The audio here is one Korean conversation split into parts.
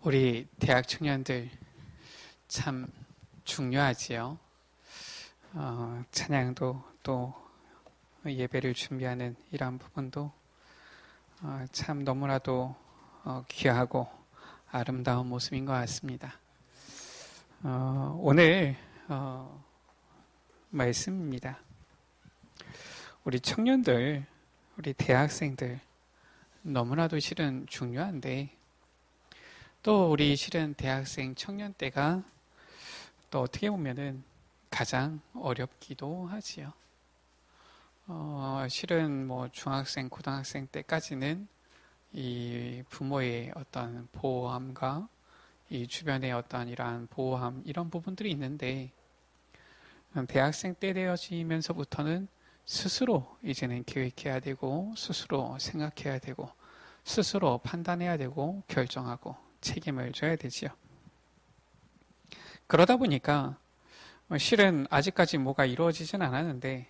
우리 대학 청년들 참 중요하지요. 찬양도 또 예배를 준비하는 이러한 부분도 참 너무나도 귀하고 아름다운 모습인 것 같습니다. 오늘 말씀입니다. 우리 청년들, 우리 대학생들 너무나도 실은 중요한데 또 우리 실은 대학생 청년 때가 또 어떻게 보면은 가장 어렵기도 하지요. 실은 뭐 중학생, 고등학생 때까지는 이 부모의 어떤 보호함과 이 주변의 어떤 이러한 보호함 이런 부분들이 있는데 대학생 때 되어지면서부터는 스스로 이제는 계획해야 되고 스스로 생각해야 되고 스스로 판단해야 되고 결정하고 책임을 져야 되지요. 그러다 보니까 실은 아직까지 뭐가 이루어지진 않았는데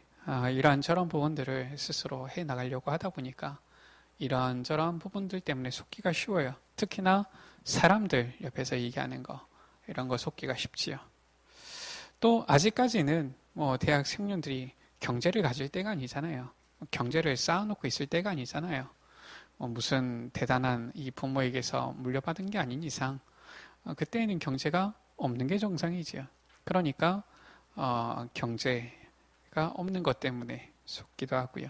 이러한저런 부분들을 스스로 해나가려고 하다 보니까 이러한저런 부분들 때문에 속기가 쉬워요. 특히나 사람들 옆에서 얘기하는 거 이런 거 속기가 쉽지요. 또 아직까지는 뭐 대학 청년들이 경제를 가질 때가 아니잖아요. 경제를 쌓아놓고 있을 때가 아니잖아요. 무슨 대단한 이 부모에게서 물려받은 게 아닌 이상 그때에는 경제가 없는 게 정상이지요. 그러니까 경제가 없는 것 때문에 속기도 하고요.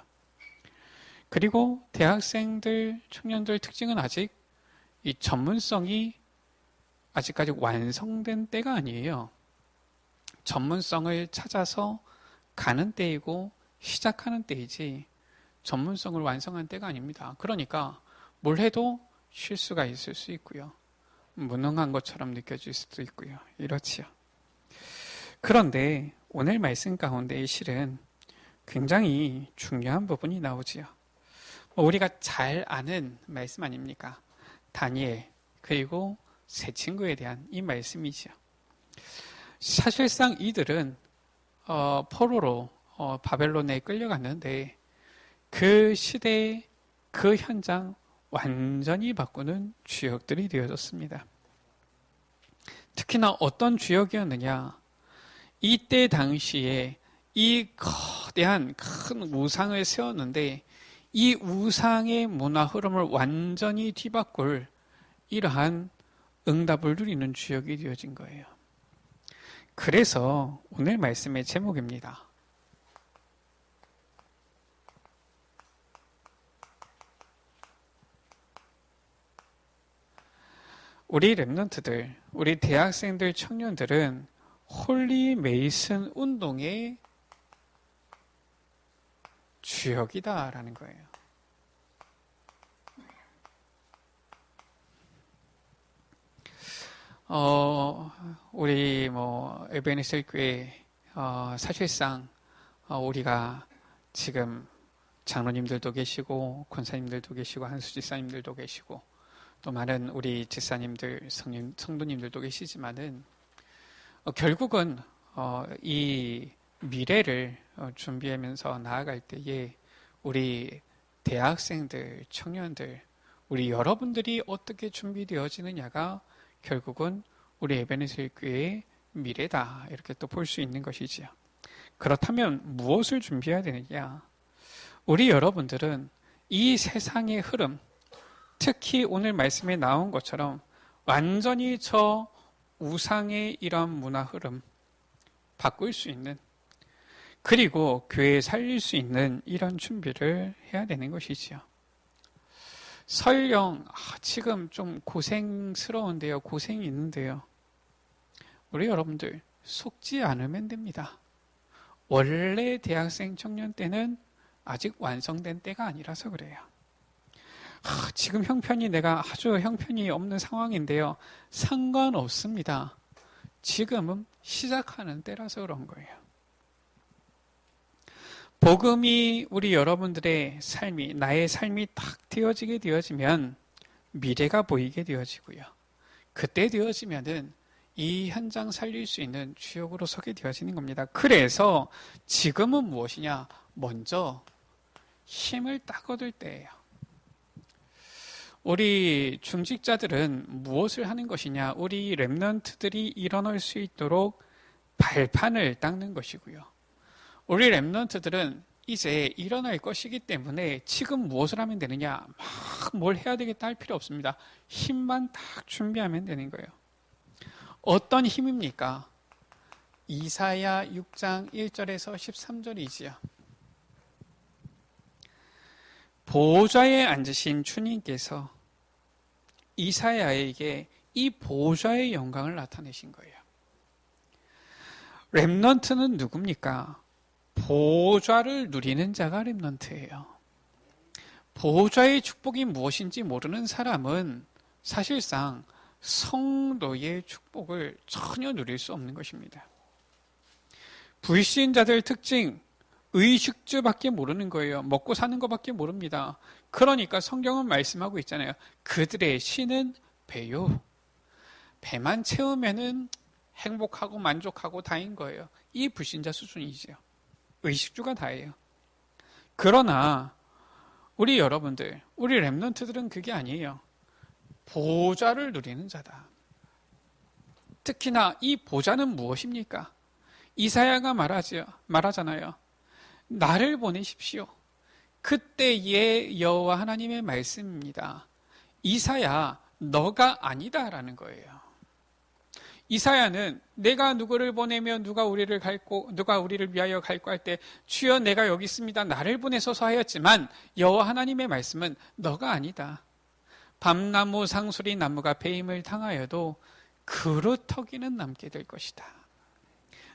그리고 대학생들, 청년들 특징은 아직 이 전문성이 아직까지 완성된 때가 아니에요. 전문성을 찾아서 가는 때이고 시작하는 때이지 전문성을 완성한 때가 아닙니다. 그러니까 뭘 해도 실수가 있을 수 있고요. 무능한 것처럼 느껴질 수도 있고요. 이렇지요. 그런데 오늘 말씀 가운데 실은 굉장히 중요한 부분이 나오지요. 우리가 잘 아는 말씀 아닙니까? 다니엘 그리고 세 친구에 대한 이 말씀이지요. 사실상 이들은 포로로 바벨론에 끌려갔는데 그 시대의 그 현장 완전히 바꾸는 주역들이 되어졌습니다. 특히나 어떤 주역이었느냐? 이때 당시에 이 거대한 큰 우상을 세웠는데 이 우상의 문화 흐름을 완전히 뒤바꿀 이러한 응답을 누리는 주역이 되어진 거예요. 그래서 오늘 말씀의 제목입니다. 우리 랩런트들, 우리 대학생들, 청년들은 홀리 메이슨 운동의 주역이다라는 거예요. 우리 에베네셀 교회 사실상 우리가 지금 장로님들도 계시고 권사님들도 계시고 한수 지사님들도 계시고 또 많은 우리 지사님들, 성도님들도 계시지만은 결국은 이 미래를 준비하면서 나아갈 때에 우리 대학생들, 청년들, 우리 여러분들이 어떻게 준비되어지느냐가 결국은 우리 에베네셀 교회의 미래다 이렇게 또 볼 수 있는 것이지요. 그렇다면 무엇을 준비해야 되느냐? 우리 여러분들은 이 세상의 흐름, 특히 오늘 말씀에 나온 것처럼 완전히 저 우상의 이런 문화 흐름 바꿀 수 있는 그리고 교회에 살릴 수 있는 이런 준비를 해야 되는 것이지요. 설령 지금 좀 고생스러운데요. 고생이 있는데요. 우리 여러분들 속지 않으면 됩니다. 원래 대학생 청년 때는 아직 완성된 때가 아니라서 그래요. 지금 형편이 내가 아주 형편이 없는 상황인데요. 상관없습니다. 지금은 시작하는 때라서 그런 거예요. 복음이 우리 여러분들의 삶이 나의 삶이 딱 되어지면 미래가 보이게 되어지고요. 그때 되어지면은 이 현장 살릴 수 있는 주역으로 서게 되어지는 겁니다. 그래서 지금은 무엇이냐? 먼저 힘을 딱 얻을 때예요. 우리 중직자들은 무엇을 하는 것이냐? 우리 렘넌트들이 일어날 수 있도록 발판을 닦는 것이고요. 우리 렘넌트들은 이제 일어날 것이기 때문에 지금 무엇을 하면 되느냐? 막 뭘 해야 되겠다 할 필요 없습니다. 힘만 딱 준비하면 되는 거예요. 어떤 힘입니까? 이사야 6장 1절에서 13절이지요. 보좌에 앉으신 주님께서 이사야에게 이 보좌의 영광을 나타내신 거예요. 렘넌트는 누굽니까? 보좌를 누리는 자가 렘넌트예요. 보좌의 축복이 무엇인지 모르는 사람은 사실상 성도의 축복을 전혀 누릴 수 없는 것입니다. 불신자들 특징, 의식주밖에 모르는 거예요. 먹고 사는 것밖에 모릅니다. 그러니까 성경은 말씀하고 있잖아요. 그들의 신은 배요. 배만 채우면은 행복하고 만족하고 다인 거예요. 이 불신자 수준이죠. 의식주가 다예요. 그러나 우리 여러분들, 우리 렘넌트들은 그게 아니에요. 보좌를 누리는 자다. 특히나 이 보좌는 무엇입니까? 이사야가 말하잖아요. 나를 보내십시오. 그때의 여호와 하나님의 말씀입니다. 이사야, 너가 아니다라는 거예요. 이사야는 내가 누구를 보내면 누가 우리를 위하여 갈고 할 때 주여 내가 여기 있습니다. 나를 보내소서 하였지만 여호와 하나님의 말씀은 너가 아니다. 밤나무 상수리 나무가 배임을 당하여도 그루터기는 남게 될 것이다.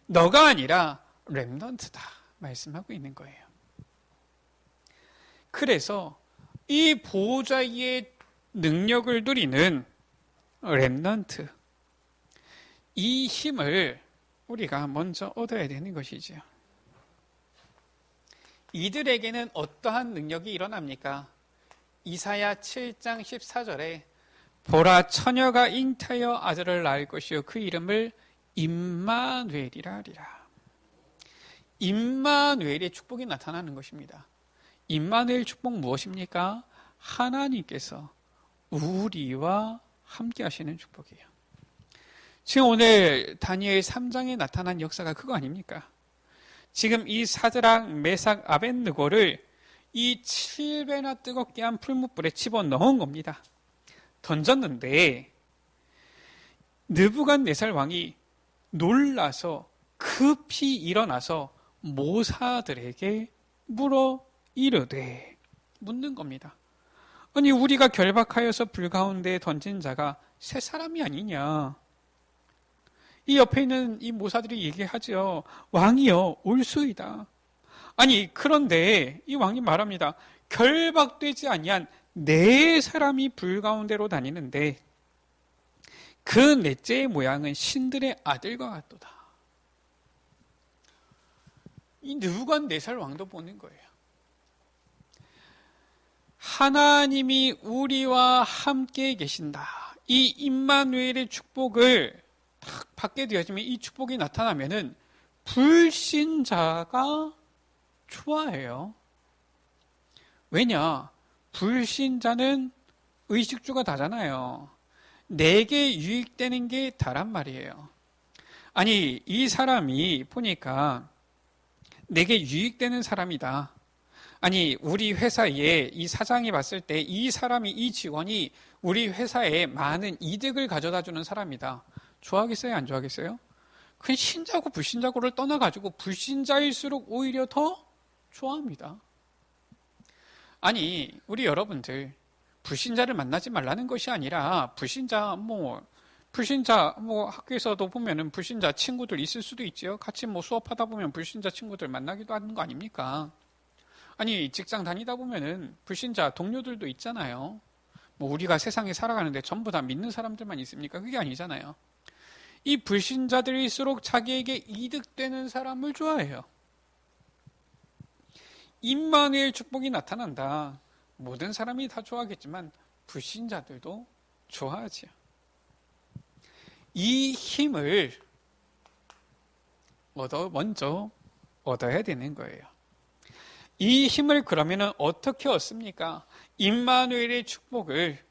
너가 아니라 렘넌트다 말씀하고 있는 거예요. 그래서 이 보좌의 능력을 누리는 렘넌트, 이 힘을 우리가 먼저 얻어야 되는 것이죠. 이들에게는 어떠한 능력이 일어납니까? 이사야 7장 14절에 보라 처녀가 잉타여 아들을 낳을 것이요 그 이름을 임마누엘이라 하리라. 임마누엘의 축복이 나타나는 것입니다. 임마누엘 축복 무엇입니까? 하나님께서 우리와 함께 하시는 축복이에요. 지금 오늘 다니엘 3장에 나타난 역사가 그거 아닙니까? 지금 이 사드락, 메삭, 아벳느고를 이 7배나 뜨겁게 한 풀무불에 집어넣은 겁니다. 던졌는데 느부갓네살 왕이 놀라서 급히 일어나서 모사들에게 물어 이르되, 묻는 겁니다. 아니 우리가 결박하여서 불 가운데 던진 자가 세 사람이 아니냐. 이 옆에 있는 이 모사들이 얘기하죠. 왕이여 올소이다. 아니 그런데 이 왕이 말합니다. 결박되지 아니한 네 사람이 불 가운데로 다니는데 그 넷째의 모양은 신들의 아들과 같도다. 이 느부갓네살 왕도 보는 거예요. 하나님이 우리와 함께 계신다. 이 임마누엘의 축복을 딱 받게 되어지면 이 축복이 나타나면은 불신자가 좋아해요. 왜냐? 불신자는 의식주가 다잖아요. 내게 유익되는 게 다란 말이에요. 아니 이 사람이 보니까 내게 유익되는 사람이다. 아니 우리 회사에 이 사장이 봤을 때 이 사람이, 이 직원이 우리 회사에 많은 이득을 가져다 주는 사람이다. 좋아하겠어요? 안 좋아하겠어요? 그냥 신자고 불신자고를 떠나가지고 불신자일수록 오히려 더 좋아합니다. 아니 우리 여러분들 불신자를 만나지 말라는 것이 아니라 불신자 학교에서도 보면은 불신자 친구들 있을 수도 있지요. 같이 수업하다 보면 불신자 친구들 만나기도 하는 거 아닙니까? 아니 직장 다니다 보면은 불신자 동료들도 있잖아요. 우리가 세상에 살아가는데 전부 다 믿는 사람들만 있습니까? 그게 아니잖아요. 이 불신자들일수록 자기에게 이득되는 사람을 좋아해요. 임마누엘 축복이 나타난다. 모든 사람이 다 좋아하겠지만 불신자들도 좋아하지요. 이 힘을 먼저 얻어야 되는 거예요. 이 힘을 그러면 어떻게 얻습니까? 임마누엘의 축복을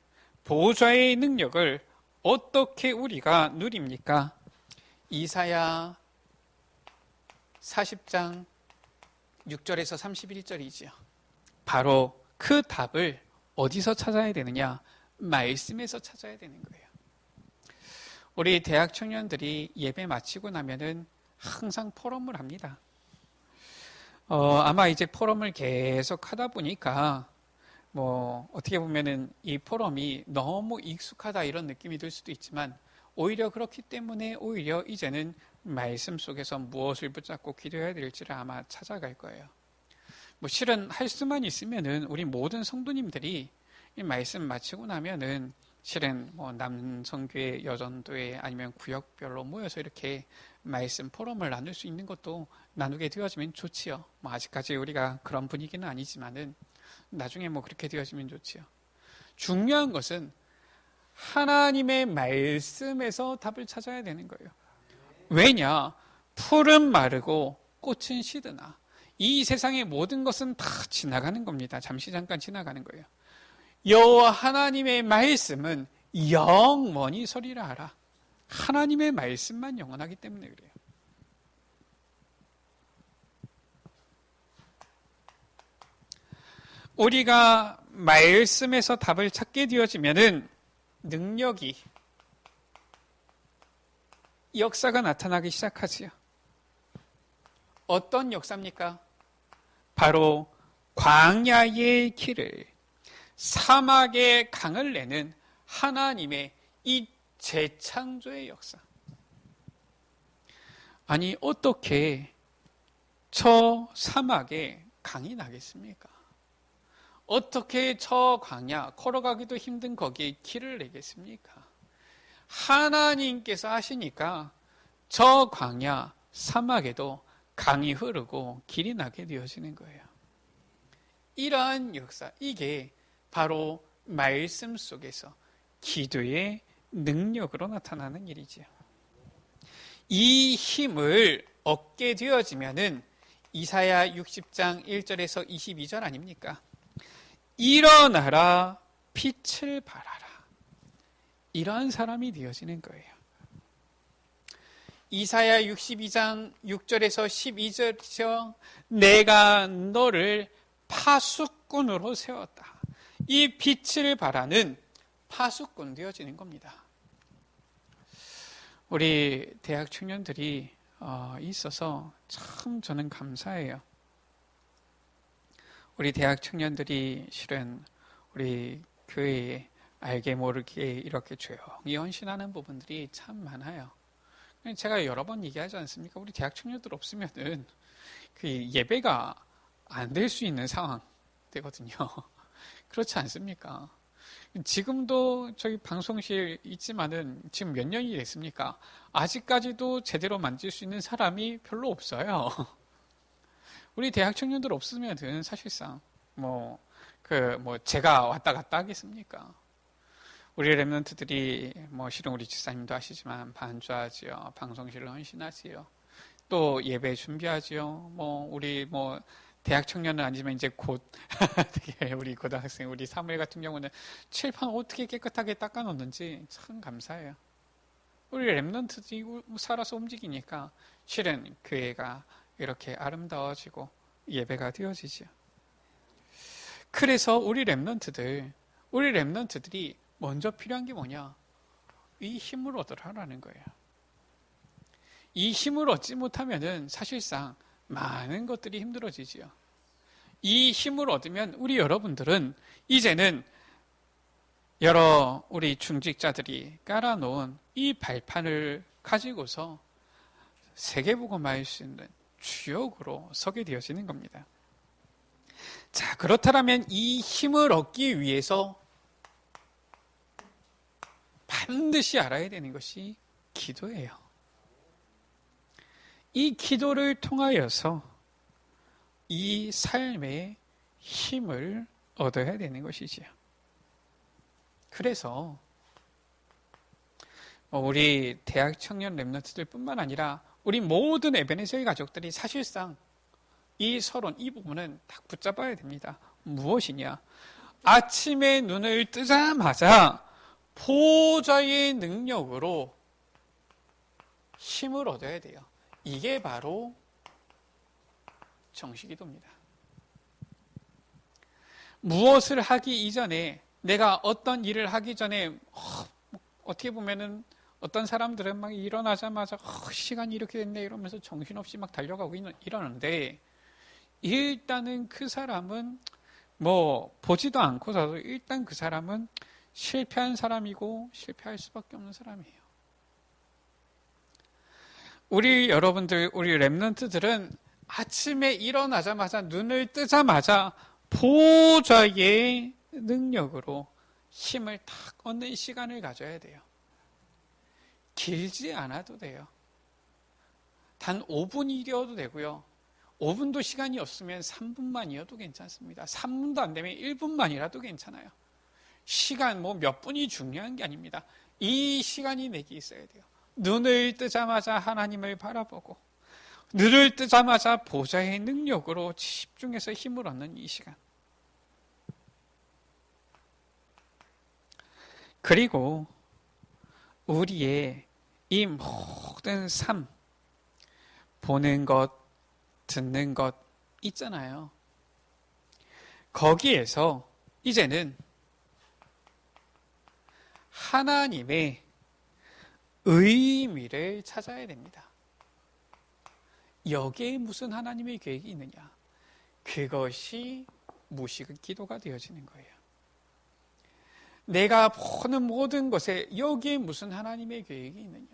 보좌의 능력을 어떻게 우리가 누립니까? 이사야 40장 6절에서 31절이지요. 바로 그 답을 어디서 찾아야 되느냐? 말씀에서 찾아야 되는 거예요. 우리 대학 청년들이 예배 마치고 나면은 항상 포럼을 합니다. 아마 이제 포럼을 계속 하다 보니까 어떻게 보면은 이 포럼이 너무 익숙하다 이런 느낌이 들 수도 있지만 오히려 그렇기 때문에 오히려 이제는 말씀 속에서 무엇을 붙잡고 기도해야 될지를 아마 찾아갈 거예요. 실은 할 수만 있으면은 우리 모든 성도님들이 이 말씀 마치고 나면은 실은 남성교회, 여전도회 아니면 구역별로 모여서 이렇게 말씀 포럼을 나눌 수 있는 것도 나누게 되어지면 좋지요. 아직까지 우리가 그런 분위기는 아니지만은 나중에 그렇게 되어지면 좋지요. 중요한 것은 하나님의 말씀에서 답을 찾아야 되는 거예요. 왜냐? 풀은 마르고 꽃은 시드나 이 세상의 모든 것은 다 지나가는 겁니다. 잠시 잠깐 지나가는 거예요. 여호와 하나님의 말씀은 영원히 서리라 하라. 하나님의 말씀만 영원하기 때문에 그래요. 우리가 말씀에서 답을 찾게 되어지면은 능력이, 역사가 나타나기 시작하지요. 어떤 역사입니까? 바로 광야의 길을, 사막의 강을 내는 하나님의 이 재창조의 역사. 아니, 어떻게 저 사막에 강이 나겠습니까? 어떻게 저 광야, 걸어가기도 힘든 거기에 길을 내겠습니까? 하나님께서 하시니까 저 광야, 사막에도 강이 흐르고 길이 나게 되어지는 거예요. 이러한 역사, 이게 바로 말씀 속에서 기도의 능력으로 나타나는 일이지요. 이 힘을 얻게 되어지면은 이사야 60장 1절에서 22절 아닙니까? 일어나라, 빛을 발하라. 이러한 사람이 되어지는 거예요. 이사야 62장 6절에서 12절이죠. 내가 너를 파수꾼으로 세웠다. 이 빛을 발하는 파수꾼 되어지는 겁니다. 우리 대학 청년들이 있어서 참 저는 감사해요. 우리 대학 청년들이 실은 우리 교회에 알게 모르게 이렇게 조용히 헌신하는 부분들이 참 많아요. 제가 여러 번 얘기하지 않습니까? 우리 대학 청년들 없으면은 그 예배가 안 될 수 있는 상황 되거든요. 그렇지 않습니까? 지금도 저희 방송실 있지만은 지금 몇 년이 됐습니까? 아직까지도 제대로 만질 수 있는 사람이 별로 없어요. 우리 대학 청년들 없으면은 사실상 제가 왔다 갔다 하겠습니까? 우리 랩런트들이 실은 우리 집사님도 아시지만 반주하지요. 방송실로 헌신하지요. 또 예배 준비하지요. 우리 대학 청년은 아니지만 이제 곧 우리 고등학생, 우리 사무엘 같은 경우는 칠판 어떻게 깨끗하게 닦아놓는지 참 감사해요. 우리 랩런트들이 살아서 움직이니까 실은 교회가 이렇게 아름다워지고 예배가 되어지죠. 그래서 우리 랩런트들이 먼저 필요한 게 뭐냐? 이 힘을 얻으라는 거예요. 이 힘을 얻지 못하면은 사실상 많은 것들이 힘들어지지요. 이 힘을 얻으면 우리 여러분들은 이제는 여러 우리 중직자들이 깔아놓은 이 발판을 가지고서 세계복음화할 수 있는 주역으로 서게 되어지는 겁니다. 자, 그렇다면 이 힘을 얻기 위해서 반드시 알아야 되는 것이 기도예요. 이 기도를 통하여서 이 삶의 힘을 얻어야 되는 것이지요. 그래서 우리 대학 청년 랩런트들 뿐만 아니라 우리 모든 에베네셀 가족들이 사실상 이 서론, 이 부분은 딱 붙잡아야 됩니다. 무엇이냐? 아침에 눈을 뜨자마자 보좌의 능력으로 힘을 얻어야 돼요. 이게 바로 정식기도입니다. 무엇을 하기 이전에, 내가 어떤 일을 하기 전에 어떻게 보면은 어떤 사람들은 막 일어나자마자 시간이 이렇게 됐네 이러면서 정신없이 막 달려가고 이러는데, 일단은 그 사람은 뭐 보지도 않고서도 일단 그 사람은 실패한 사람이고 실패할 수밖에 없는 사람이에요. 우리 여러분들, 우리 렘넌트들은 아침에 일어나자마자, 눈을 뜨자마자 보좌의 능력으로 힘을 탁 얻는 시간을 가져야 돼요. 길지 않아도 돼요. 단 5분이어도 되고요. 5분도 시간이 없으면 3분만이어도 괜찮습니다. 3분도 안 되면 1분만이라도 괜찮아요. 시간 뭐 몇 분이 중요한 게 아닙니다. 이 시간이 내게 있어야 돼요. 눈을 뜨자마자 하나님을 바라보고, 눈을 뜨자마자 보좌의 능력으로 집중해서 힘을 얻는 이 시간. 그리고 우리의 이 모든 삶, 보는 것, 듣는 것 있잖아요. 거기에서 이제는 하나님의 의미를 찾아야 됩니다. 여기에 무슨 하나님의 계획이 있느냐? 그것이 무식의 기도가 되어지는 거예요. 내가 보는 모든 것에 여기에 무슨 하나님의 계획이 있느냐?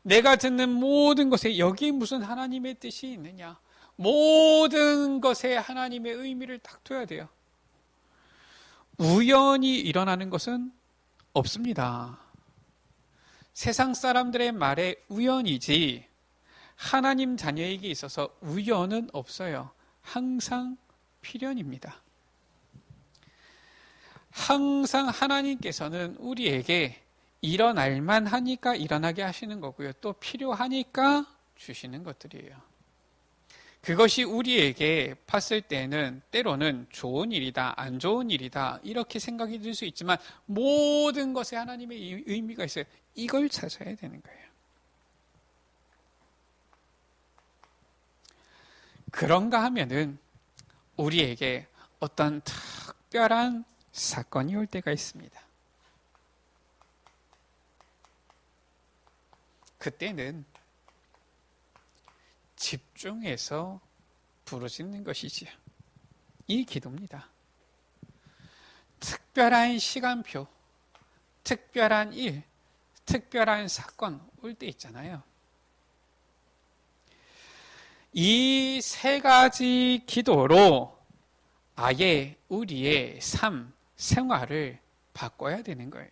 내가 듣는 모든 것에 여기에 무슨 하나님의 뜻이 있느냐? 모든 것에 하나님의 의미를 딱 둬야 돼요. 우연히 일어나는 것은 없습니다. 세상 사람들의 말에 우연이지 하나님 자녀에게 있어서 우연은 없어요. 항상 필연입니다. 항상 하나님께서는 우리에게 일어날만 하니까 일어나게 하시는 거고요. 또 필요하니까 주시는 것들이에요. 그것이 우리에게 봤을 때는 때로는 좋은 일이다, 안 좋은 일이다 이렇게 생각이 들 수 있지만 모든 것에 하나님의 의미가 있어요. 이걸 찾아야 되는 거예요. 그런가 하면은 우리에게 어떤 특별한 사건이 올 때가 있습니다. 그때는 집중해서 부르짖는 것이지요. 이 기도입니다. 특별한 시간표, 특별한 일, 특별한 사건 올 때 있잖아요. 이 세 가지 기도로 아예 우리의 삶, 생활을 바꿔야 되는 거예요.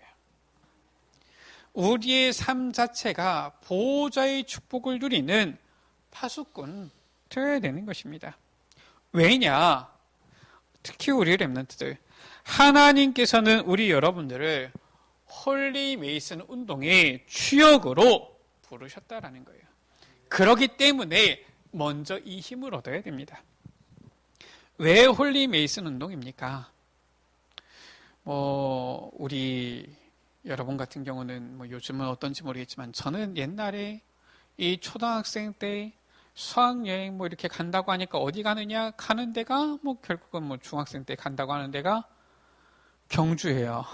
우리의 삶 자체가 보좌의 축복을 누리는 파수꾼 되어야 되는 것입니다. 왜냐? 특히 우리 렘넌트들, 하나님께서는 우리 여러분들을 홀리 메이슨 운동의 주역으로 부르셨다라는 거예요. 그렇기 때문에 먼저 이 힘을 얻어야 됩니다. 왜 홀리 메이슨 운동입니까? 우리 여러분 같은 경우는 요즘은 어떤지 모르겠지만 저는 옛날에 이 초등학생 때 수학여행 이렇게 간다고 하니까 어디 가느냐? 가는 데가 결국은 중학생 때 간다고 하는 데가 경주예요.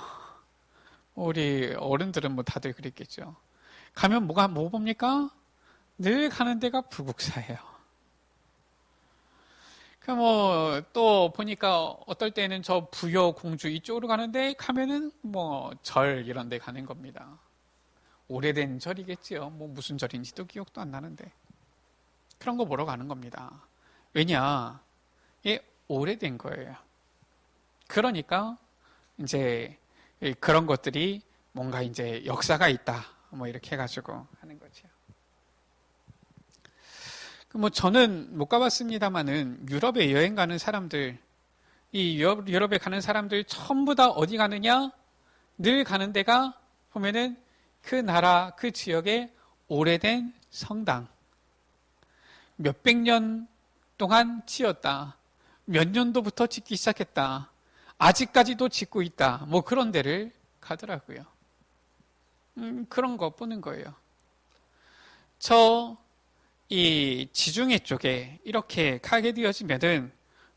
우리 어른들은 다들 그랬겠죠. 가면 뭐 봅니까? 늘 가는 데가 불국사예요. 또 보니까 어떨 때는 저 부여, 공주 이쪽으로 가는데 가면은 절 이런 데 가는 겁니다. 오래된 절이겠지요. 무슨 절인지도 기억도 안 나는데. 그런 거 보러 가는 겁니다. 왜냐? 이게 오래된 거예요. 그러니까 이제 그런 것들이 뭔가 이제 역사가 있다. 이렇게 해가지고 하는 거죠. 저는 못 가봤습니다만은 유럽에 여행 가는 사람들, 이 유럽에 가는 사람들 전부 다 어디 가느냐? 늘 가는 데가 보면은 그 나라, 그 지역의 오래된 성당. 몇백 년 동안 지었다. 몇 년도부터 짓기 시작했다. 아직까지도 짓고 있다. 그런 데를 가더라고요. 그런 거 보는 거예요. 이 지중해 쪽에 이렇게 가게 되어지면은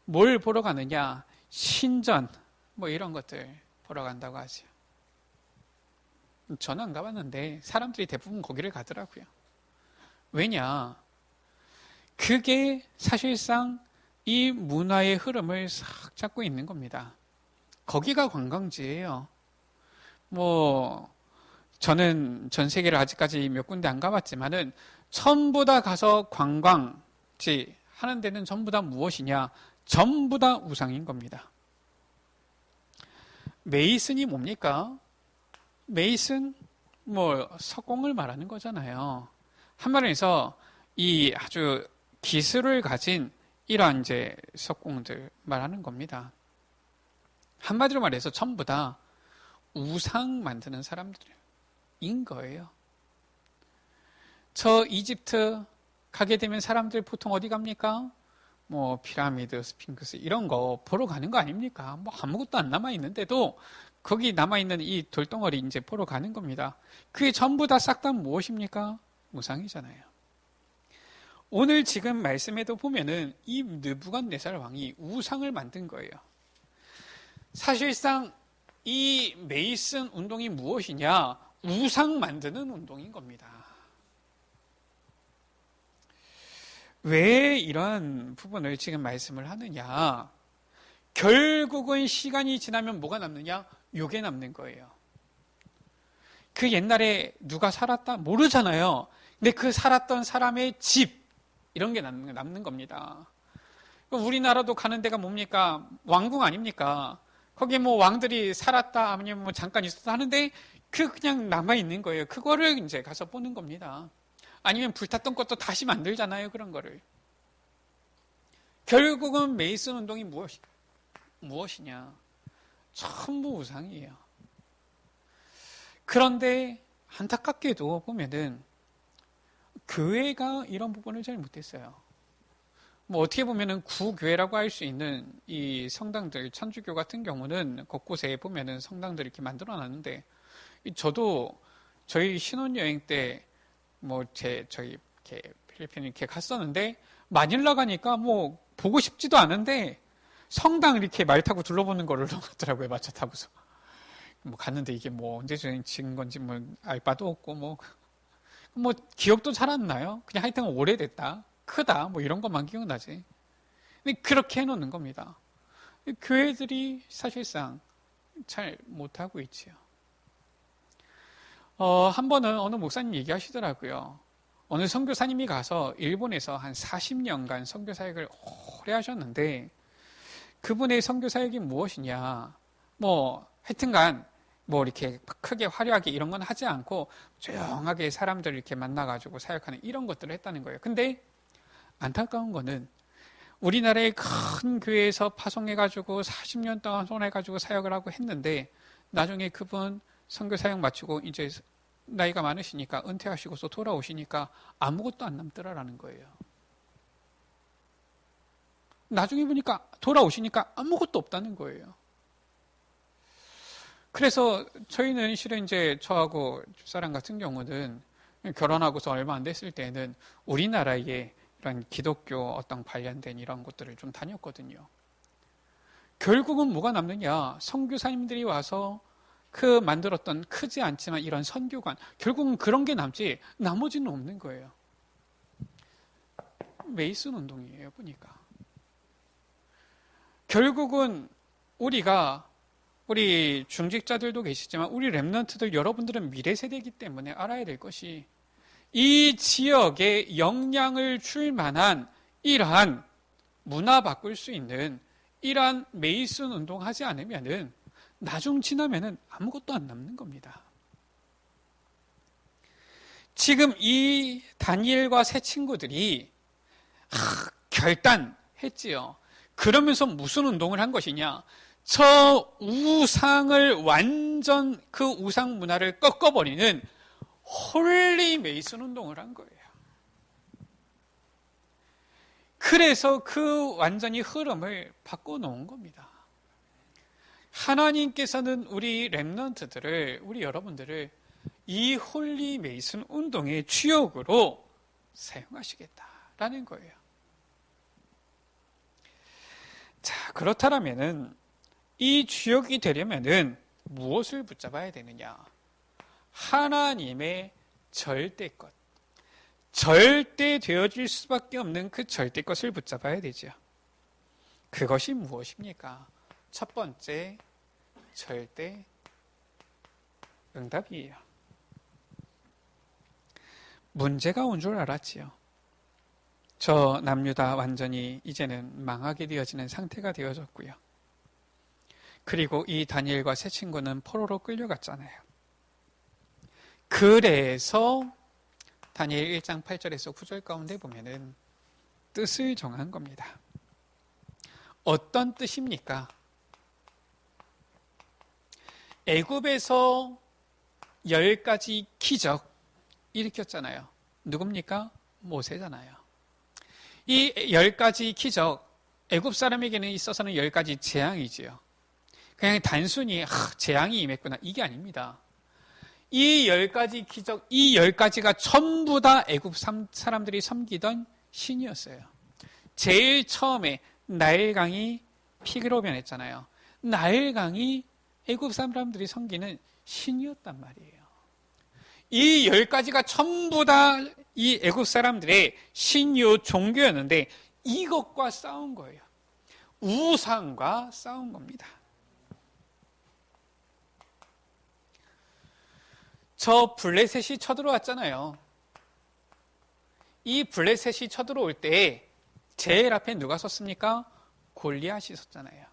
뭘 보러 가느냐? 신전, 뭐 이런 것들 보러 간다고 하죠. 저는 안 가봤는데 사람들이 대부분 거기를 가더라고요. 왜냐? 그게 사실상 이 문화의 흐름을 싹 잡고 있는 겁니다. 거기가 관광지예요. 저는 전 세계를 아직까지 몇 군데 안 가봤지만은 전부 다 가서 관광지 하는 데는 전부 다 무엇이냐? 전부 다 우상인 겁니다. 메이슨이 뭡니까? 메이슨, 석공을 말하는 거잖아요. 한마디로 해서 이 아주 기술을 가진 이러한 이제 석공들 말하는 겁니다. 한마디로 말해서 전부 다 우상 만드는 사람들인 거예요. 저 이집트 가게 되면 사람들 보통 어디 갑니까? 피라미드, 스핑크스 이런 거 보러 가는 거 아닙니까? 아무것도 안 남아 있는데도 거기 남아 있는 이 돌덩어리 이제 보러 가는 겁니다. 그게 전부 다 싹 다 무엇입니까? 우상이잖아요. 오늘 지금 말씀에도 보면은 이 느부갓네살 왕이 우상을 만든 거예요. 사실상 이 메이슨 운동이 무엇이냐? 우상 만드는 운동인 겁니다. 왜 이러한 부분을 지금 말씀을 하느냐? 결국은 시간이 지나면 뭐가 남느냐? 요게 남는 거예요. 그 옛날에 누가 살았다? 모르잖아요. 근데 그 살았던 사람의 집, 이런 게 남는 겁니다. 우리나라도 가는 데가 뭡니까? 왕궁 아닙니까? 거기에 왕들이 살았다, 아니면 잠깐 있었다 하는데, 그냥 남아있는 거예요. 그거를 이제 가서 보는 겁니다. 아니면 불탔던 것도 다시 만들잖아요, 그런 거를. 결국은 메이슨 운동이 무엇이냐? 전부 우상이에요. 그런데 안타깝게도 보면은 교회가 이런 부분을 잘 못했어요. 어떻게 보면은 구교회라고 할 수 있는 이 성당들, 천주교 같은 경우는 곳곳에 보면은 성당들 이렇게 만들어 놨는데, 저도 저희 신혼여행 때 저희 이렇게 필리핀 이렇게 갔었는데, 마닐라 가니까 보고 싶지도 않은데 성당 이렇게 말 타고 둘러보는 거를 넘었더라고요. 마차 타고서. 갔는데 이게 언제 지은 건지 알 바도 없고 기억도 잘 안 나요. 그냥 하여튼 오래됐다, 크다, 이런 것만 기억나지. 근데 그렇게 해놓는 겁니다. 교회들이 사실상 잘 못하고 있지요. 한 번은 어느 목사님 얘기하시더라고요. 어느 선교사님이 가서 일본에서 한 40년간 선교 사역을 오래 하셨는데, 그분의 선교 사역이 무엇이냐? 하여튼간 이렇게 크게 화려하게 이런 건 하지 않고 조용하게 사람들 이렇게 만나가지고 사역하는 이런 것들을 했다는 거예요. 근데 안타까운 거는 우리나라의 큰 교회에서 파송해가지고 40년 동안 손해가지고 사역을 하고 했는데, 나중에 그분 선교 사역 마치고 이제 나이가 많으시니까 은퇴하시고서 돌아오시니까 아무것도 안 남더라라는 거예요. 나중에 보니까 돌아오시니까 아무것도 없다는 거예요. 그래서 저희는 실은 이제 저하고 집사람 같은 경우는 결혼하고서 얼마 안 됐을 때는 우리나라의 이런 기독교 어떤 관련된 이런 것들을 좀 다녔거든요. 결국은 뭐가 남느냐? 선교사님들이 와서 그 만들었던 크지 않지만 이런 선교관, 결국은 그런 게 남지 나머지는 없는 거예요. 메이슨 운동이에요, 보니까. 결국은 우리 중직자들도 계시지만 우리 랩런트들 여러분들은 미래 세대이기 때문에 알아야 될 것이, 이 지역에 영향을 줄 만한 이러한 문화 바꿀 수 있는 이러한 메이슨 운동 하지 않으면은 나중 지나면은 아무것도 안 남는 겁니다. 지금 이 다니엘과 세 친구들이 결단했지요. 그러면서 무슨 운동을 한 것이냐? 저 우상을 완전 그 우상 문화를 꺾어버리는 홀리 메이슨 운동을 한 거예요. 그래서 그 완전히 흐름을 바꿔놓은 겁니다. 하나님께서는 우리 렘넌트들을, 우리 여러분들을 이 홀리 메이슨 운동의 주역으로 사용하시겠다라는 거예요. 자, 그렇다면은 이 주역이 되려면은 무엇을 붙잡아야 되느냐? 하나님의 절대것, 절대 되어질 수밖에 없는 그 절대것을 붙잡아야 되죠. 그것이 무엇입니까? 첫 번째, 절대 응답이에요. 문제가 온 줄 알았지요. 저 남유다 완전히 이제는 망하게 되어지는 상태가 되어졌고요. 그리고 이 다니엘과 세 친구는 포로로 끌려갔잖아요. 그래서 다니엘 1장 8절에서 9절 가운데 보면은 뜻을 정한 겁니다. 어떤 뜻입니까? 애굽에서 10가지 기적 일으켰잖아요. 누굽니까? 모세잖아요. 이 10가지 기적, 애굽 사람에게는 있어서는 10가지 재앙이지요. 그냥 단순히 재앙이 임했구나 이게 아닙니다. 이 10가지 기적, 이 10가지가 전부 다 애굽 사람들이 섬기던 신이었어요. 제일 처음에 나일강이 피그로 변했잖아요. 나일강이 애굽 사람들이 섬기는 신이었단 말이에요. 이 10가지가 전부 다 이 애굽 사람들의 신요 종교였는데 이것과 싸운 거예요. 우상과 싸운 겁니다. 저 블레셋이 쳐들어왔잖아요. 이 블레셋이 쳐들어올 때 제일 앞에 누가 섰습니까? 골리앗이 섰잖아요.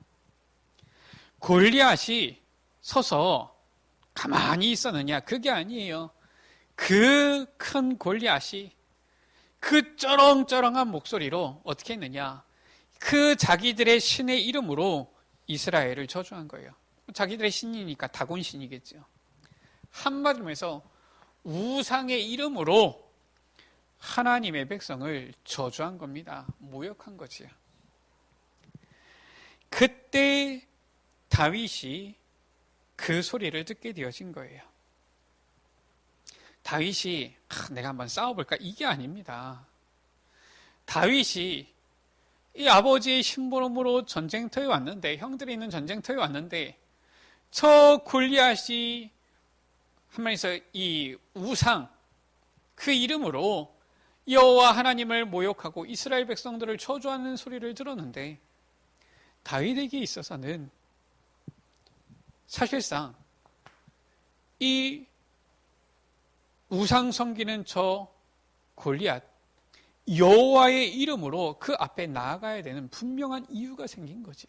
골리앗이 서서 가만히 있었느냐? 그게 아니에요. 그 큰 골리앗이 그 쩌렁쩌렁한 목소리로 어떻게 했느냐? 그 자기들의 신의 이름으로 이스라엘을 저주한 거예요. 자기들의 신이니까 다곤 신이겠죠. 한마디로 해서 우상의 이름으로 하나님의 백성을 저주한 겁니다. 모욕한 거지요. 그때 다윗이 그 소리를 듣게 되어진 거예요. 다윗이 내가 한번 싸워볼까? 이게 아닙니다. 다윗이 이 아버지의 심부름으로 전쟁터에 왔는데, 형들이 있는 전쟁터에 왔는데 저 골리앗이 한마디서 이 우상 그 이름으로 여호와 하나님을 모욕하고 이스라엘 백성들을 저주하는 소리를 들었는데 다윗에게 있어서는 사실상 이 우상 섬기는 저 골리앗 여호와의 이름으로 그 앞에 나아가야 되는 분명한 이유가 생긴 거지.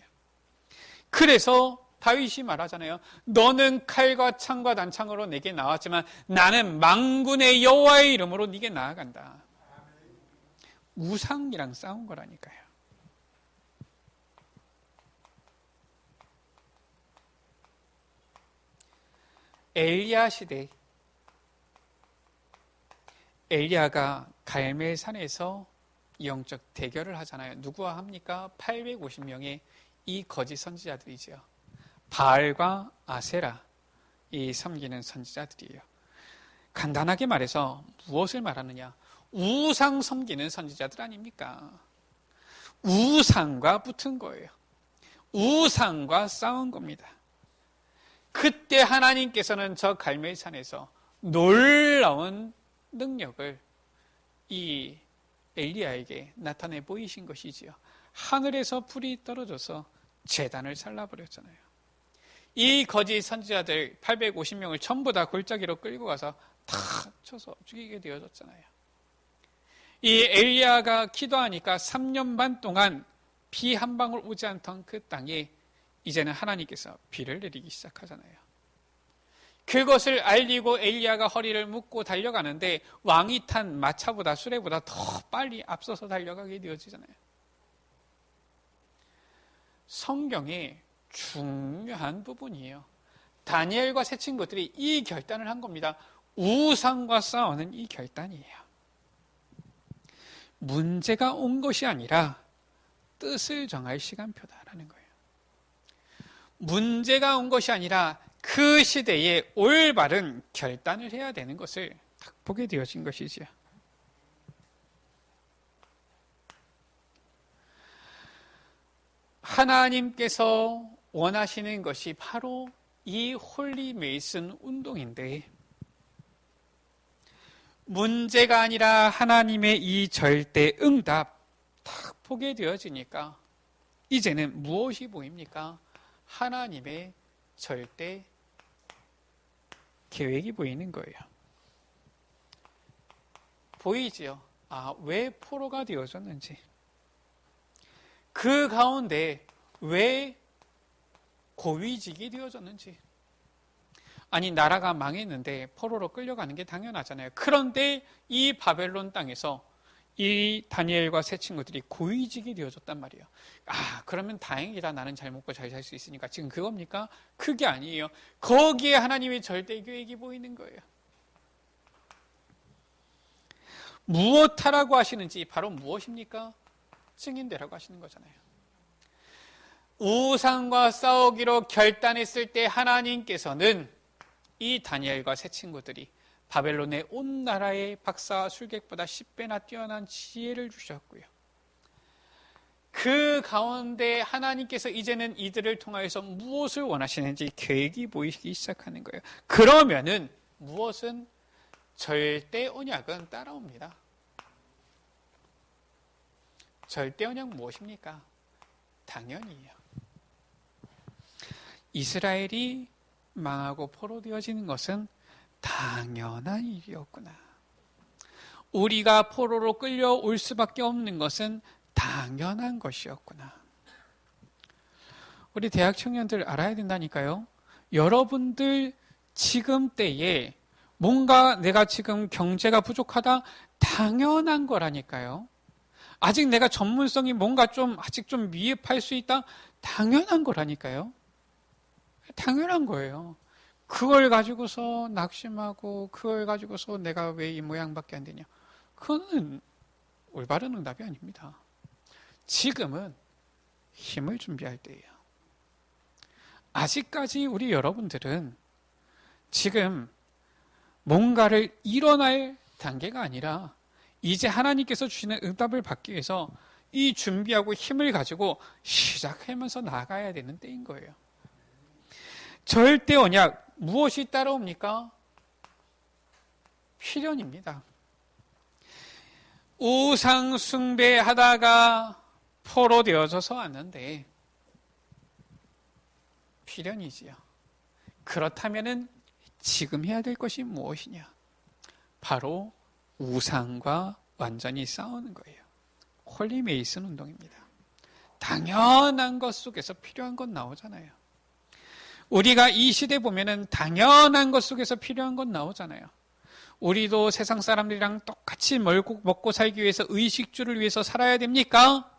그래서 다윗이 말하잖아요. 너는 칼과 창과 단창으로 내게 나왔지만 나는 만군의 여호와의 이름으로 네게 나아간다. 우상이랑 싸운 거라니까요. 엘리야 시대, 엘리야가 갈멜산에서 영적 대결을 하잖아요. 누구와 합니까? 850명의 이 거짓 선지자들이죠. 바알과 아세라, 이 섬기는 선지자들이에요. 간단하게 말해서 무엇을 말하느냐? 우상 섬기는 선지자들 아닙니까? 우상과 붙은 거예요. 우상과 싸운 겁니다. 그때 하나님께서는 저 갈멜산에서 놀라운 능력을 이 엘리야에게 나타내 보이신 것이지요. 하늘에서 불이 떨어져서 제단을 살라버렸잖아요. 이 거짓 선지자들 850명을 전부 다 골짜기로 끌고 가서 다 쳐서 죽이게 되어졌잖아요. 이 엘리야가 기도하니까 3년 반 동안 비 한 방울 오지 않던 그 땅에 이제는 하나님께서 비를 내리기 시작하잖아요. 그것을 알리고 엘리야가 허리를 묶고 달려가는데 왕이 탄 마차보다 수레보다 더 빨리 앞서서 달려가게 되어지잖아요. 성경의 중요한 부분이에요. 다니엘과 세 친구들이 이 결단을 한 겁니다. 우상과 싸우는 이 결단이에요. 문제가 온 것이 아니라 뜻을 정할 시간표다라는 거예요. 문제가 온 것이 아니라 그 시대에 올바른 결단을 해야 되는 것을 딱 보게 되어진 것이지요. 하나님께서 원하시는 것이 바로 이 홀리 메이슨 운동인데, 문제가 아니라 하나님의 이 절대 응답 딱 보게 되어지니까 이제는 무엇이 보입니까? 하나님의 절대 계획이 보이는 거예요. 보이지요? 왜 포로가 되어졌는지, 그 가운데 왜 고위직이 되어졌는지. 아니, 나라가 망했는데 포로로 끌려가는 게 당연하잖아요. 그런데 이 바벨론 땅에서 이 다니엘과 세 친구들이 고위직이 되어졌단 말이에요. 그러면 다행이다. 나는 잘 먹고 잘 살 수 있으니까. 지금 그겁니까? 그게 아니에요. 거기에 하나님의 절대 계획이 보이는 거예요. 무엇하라고 하시는지 바로 무엇입니까? 증인되라고 하시는 거잖아요. 우상과 싸우기로 결단했을 때 하나님께서는 이 다니엘과 세 친구들이 바벨론의 온 나라의 박사와 술객보다 10배나 뛰어난 지혜를 주셨고요. 그 가운데 하나님께서 이제는 이들을 통하여서 무엇을 원하시는지 계획이 보이기 시작하는 거예요. 그러면은 무엇은 절대 언약은 따라옵니다. 절대 언약 무엇입니까? 당연히요. 이스라엘이 망하고 포로되어지는 것은 당연한 일이었구나. 우리가 포로로 끌려올 수밖에 없는 것은 당연한 것이었구나. 우리 대학 청년들 알아야 된다니까요. 여러분들 지금 때에 뭔가 내가 지금 경제가 부족하다, 당연한 거라니까요. 아직 내가 전문성이 뭔가 아직 좀 미흡할 수 있다, 당연한 거라니까요. 당연한 거예요. 그걸 가지고서 낙심하고 그걸 가지고서 내가 왜 이 모양밖에 안 되냐. 그거는 올바른 응답이 아닙니다. 지금은 힘을 준비할 때예요. 아직까지 우리 여러분들은 지금 뭔가를 일어날 단계가 아니라 이제 하나님께서 주시는 응답을 받기 위해서 이 준비하고 힘을 가지고 시작하면서 나아가야 되는 때인 거예요. 절대 언약, 무엇이 따라옵니까? 필연입니다. 우상 숭배하다가 포로되어져서 왔는데 필연이지요. 그렇다면은 지금 해야 될 것이 무엇이냐? 바로 우상과 완전히 싸우는 거예요. 홀리 메이슨 운동입니다. 당연한 것 속에서 필요한 건 나오잖아요. 우리가 이 시대 보면은 당연한 것 속에서 필요한 건 나오잖아요. 우리도 세상 사람들이랑 똑같이 먹고 살기 위해서 의식주를 위해서 살아야 됩니까?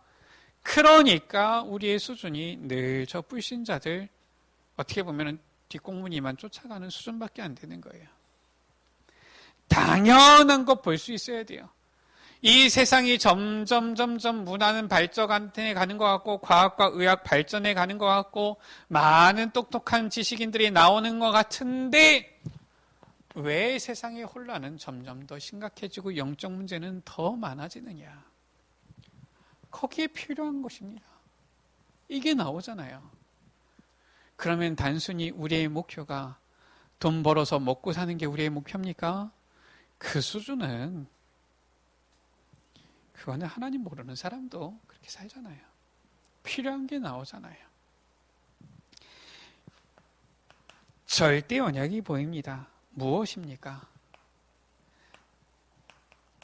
그러니까 우리의 수준이 늘 저 불신자들 어떻게 보면은 뒷공무니만 쫓아가는 수준밖에 안 되는 거예요. 당연한 것 볼 수 있어야 돼요. 이 세상이 점점 문화는 발전해 가는 것 같고 과학과 의학 발전해 가는 것 같고 많은 똑똑한 지식인들이 나오는 것 같은데 왜 세상의 혼란은 점점 더 심각해지고 영적 문제는 더 많아지느냐? 거기에 필요한 것입니다. 이게 나오잖아요. 그러면 단순히 우리의 목표가 돈 벌어서 먹고 사는 게 우리의 목표입니까? 그 수준은 그거는 하나님 모르는 사람도 그렇게 살잖아요. 필요한 게 나오잖아요. 절대 언약이 보입니다. 무엇입니까?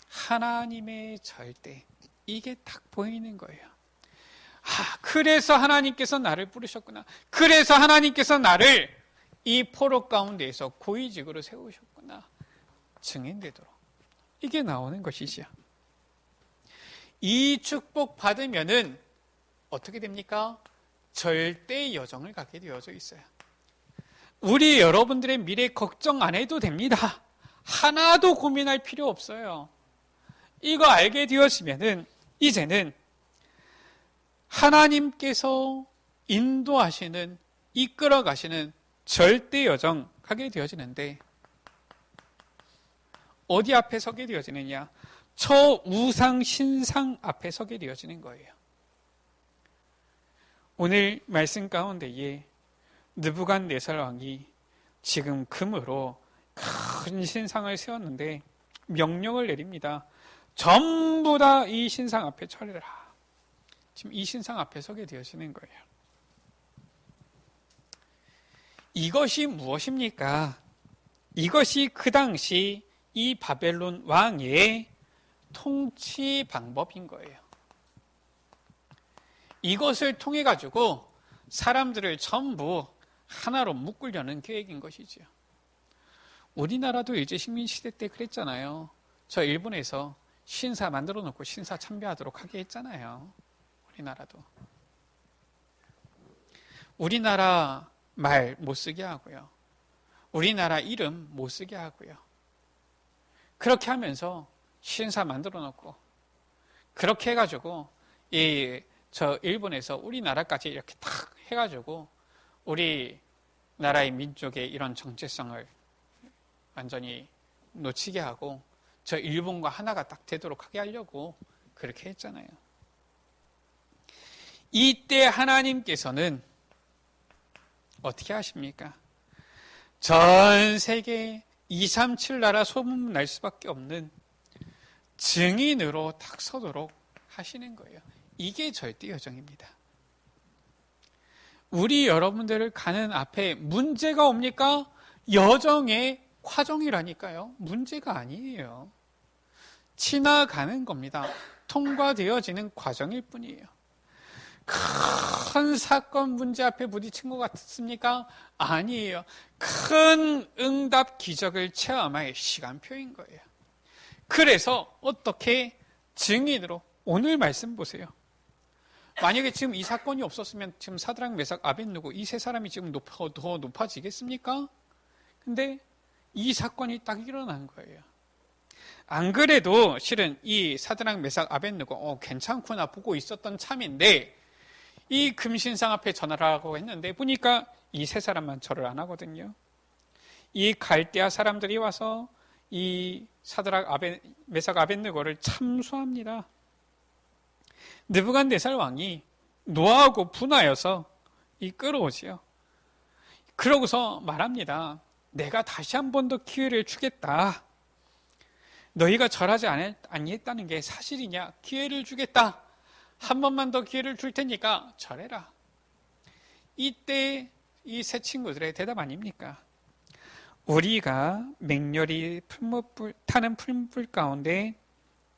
하나님의 절대. 이게 딱 보이는 거예요. 그래서 하나님께서 나를 부르셨구나. 그래서 하나님께서 나를 이 포로 가운데에서 고위직으로 세우셨구나. 증인되도록. 이게 나오는 것이지요. 이 축복 받으면은 어떻게 됩니까? 절대 여정을 가게 되어져 있어요. 우리 여러분들의 미래 걱정 안 해도 됩니다. 하나도 고민할 필요 없어요. 이거 알게 되었으면은 이제는 하나님께서 인도하시는, 이끌어 가시는 절대 여정하게 되어지는데 어디 앞에 서게 되어지느냐? 저 우상 신상 앞에 서게 되어지는 거예요. 오늘 말씀 가운데에 느부갓네살 왕이 지금 금으로 큰 신상을 세웠는데 명령을 내립니다. 전부 다 이 신상 앞에 처리해라. 지금 이 신상 앞에 서게 되어지는 거예요. 이것이 무엇입니까? 이것이 그 당시 이 바벨론 왕의 통치 방법인 거예요. 이것을 통해 가지고 사람들을 전부 하나로 묶으려는 계획인 것이지요. 우리나라도 일제 식민 시대 때 그랬잖아요. 저 일본에서 신사 만들어 놓고 신사 참배하도록 하게 했잖아요. 우리나라도. 우리나라 말 못 쓰게 하고요. 우리나라 이름 못 쓰게 하고요. 그렇게 하면서 신사 만들어 놓고 그렇게 해가지고 저 일본에서 우리나라까지 이렇게 탁 해가지고 우리나라의 민족의 이런 정체성을 완전히 놓치게 하고 저 일본과 하나가 딱 되도록 하게 하려고 그렇게 했잖아요. 이때 하나님께서는 어떻게 하십니까? 전 세계 237 나라 소문 날 수밖에 없는 증인으로 딱 서도록 하시는 거예요. 이게 절대 여정입니다. 우리 여러분들을 가는 앞에 문제가 옵니까? 여정의 과정이라니까요. 문제가 아니에요. 지나가는 겁니다. 통과되어지는 과정일 뿐이에요. 큰 사건 문제 앞에 부딪힌 것 같습니까? 아니에요. 큰 응답 기적을 체험할 시간표인 거예요. 그래서 어떻게 증인으로 오늘 말씀 보세요. 만약에 지금 이 사건이 없었으면 지금 사드락 메삭 아벳느고 이 세 사람이 지금 더 높아지겠습니까? 근데 이 사건이 딱 일어난 거예요. 안 그래도 실은 이 사드락 메삭 아벳느고 괜찮구나 보고 있었던 참인데 이 금신상 앞에 전화를 하고 했는데 보니까 이 세 사람만 절을 안 하거든요. 이 갈대아 사람들이 와서 이 사드락 메삭 아벳느고를 참수합니다. 느부갓네살 왕이 노하고 분하여서 끌어오지요. 그러고서 말합니다. 내가 다시 한 번 더 기회를 주겠다. 너희가 절하지 아니했다는 게 사실이냐? 기회를 주겠다. 한 번만 더 기회를 줄 테니까 절해라. 이때 이 세 친구들의 대답 아닙니까? 우리가 맹렬히 타는 풀무불 가운데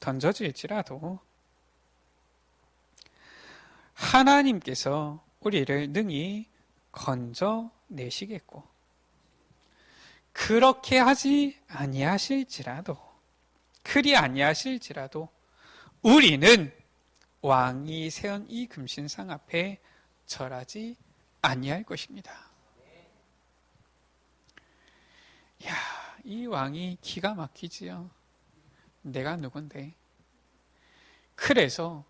던져질지라도 하나님께서 우리를 능히 건져내시겠고 그렇게 하지 아니하실지라도 그리 아니하실지라도 우리는 왕이 세운 이 금신상 앞에 절하지 아니할 것입니다. 이야, 이 왕이 기가 막히지요. 내가 누군데? 그래서